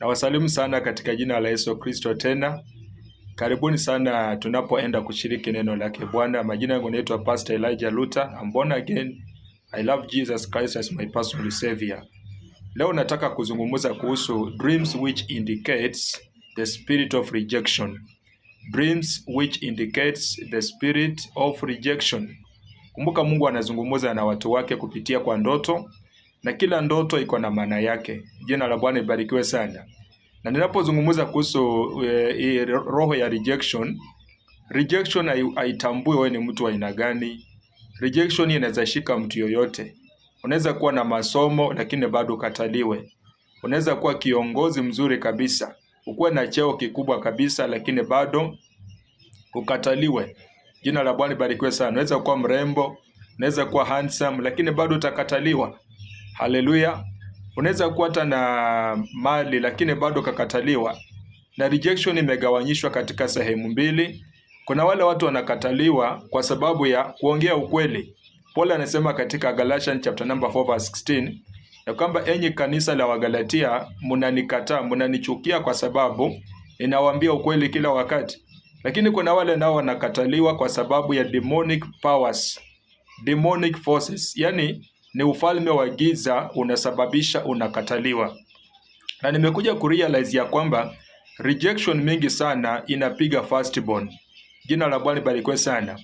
Na wasalimu sana katika jina la Yesu Kristo tena. Karibuni sana tunapoenda kushiriki neno lake Bwana. Majina yangu naitwa Pastor Elijah Luther. I'm born again. I love Jesus Christ as my personal savior. Leo nataka kuzungumza kuhusu dreams which indicates the spirit of rejection. Dreams which indicates the spirit of rejection. Kumbuka Mungu anazungumza na watu wake kupitia kwa ndoto, na kila ndoto iko na maana yake. Jina la Bwana ibarikiwe sana. Na ninapozungumza kuhusu roho ya rejection haitambui wewe ni mtu wa aina gani. Rejection inaweza shika mtu yoyote. Unaweza kuwa na masomo lakini bado ukataliwe. Unaweza kuwa kiongozi mzuri kabisa, ukuwe na cheo kikubwa kabisa lakini bado ukataliwe. Jina la Bwana ibarikiwe sana. Unaweza kuwa mrembo, unaweza kuwa handsome lakini bado utakataliwa. Haleluya. Unaweza kuwa hata na mali lakini bado kakataliwa. Na rejection imegawanyishwa katika sehemu mbili. Kuna wale watu wanakataliwa kwa sababu ya kuongea ukweli. Paul anasema katika Galatians chapter number 4 verse 16 ya kwamba enyi kanisa la Wagalatia, mnanikataa, mnanichukia kwa sababu ninawaambia ukweli kila wakati. Lakini kuna wale nao wanakataliwa kwa sababu ya demonic powers, demonic forces. Yani ni ufalme wa giza unasababisha unakataliwa. Na nimekuja kurealize ya kwamba rejection mingi sana inapiga firstborn. Jina la Bwana libarikiwe sana.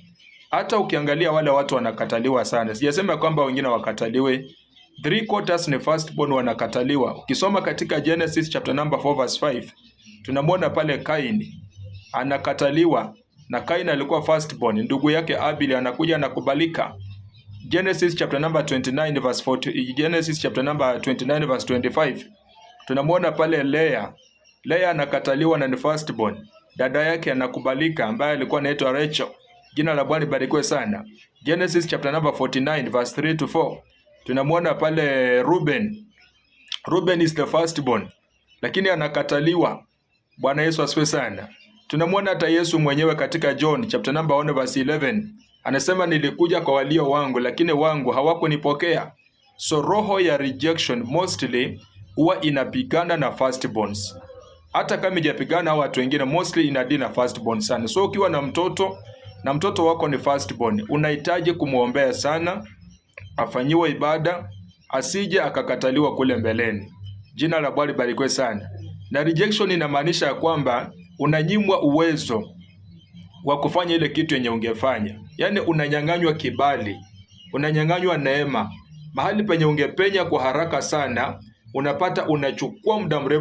Hata ukiangalia wale watu wanakataliwa sana. Sijasema kwamba wengine wakataliwe. 3/4 ni firstborn wanakataliwa. Ukisoma katika Genesis chapter number 4 verse 5, tunamwona pale Kaini anakataliwa, na Kaini alikuwa firstborn. Ndugu yake Abel anakuja anakubalika. Genesis chapter number 29 verse 40, Genesis chapter number 29 verse 25. Tunamwona pale Leah anakataliwa na ni firstborn. Dada yake anakubalika ambaye alikuwa anaitwa Rachel. Jina la Bwana libarikiwe sana. Genesis chapter number 49 verse 3 to 4. Tunamwona pale Reuben is the firstborn lakini anakataliwa. Bwana Yesu asifiwe sana. Tunamwona hata Yesu mwenyewe katika John chapter number 1 verse 11. Anasema nilikuja kwa walio wangu lakini wangu hawakunipokea. So roho ya rejection mostly huwa inapigana na firstborns. Hata kama ijapigana watu wengine, mostly inadili na firstborn sana. So ukiwa na mtoto wako ni firstborn, unahitaji kumuombea sana, afanyiwe ibada, asije akakataliwa kule mbeleni. Jina la Bwana libarikiwe sana. Na rejection inamaanisha ya kwamba unanyimwa uwezo wa kufanya ile kitu yenye ungefanya. Yaani unanyang'anywa kibali, unanyang'anywa neema. Mahali penye ungepenya kwa haraka sana, unapata unachukua muda mrefu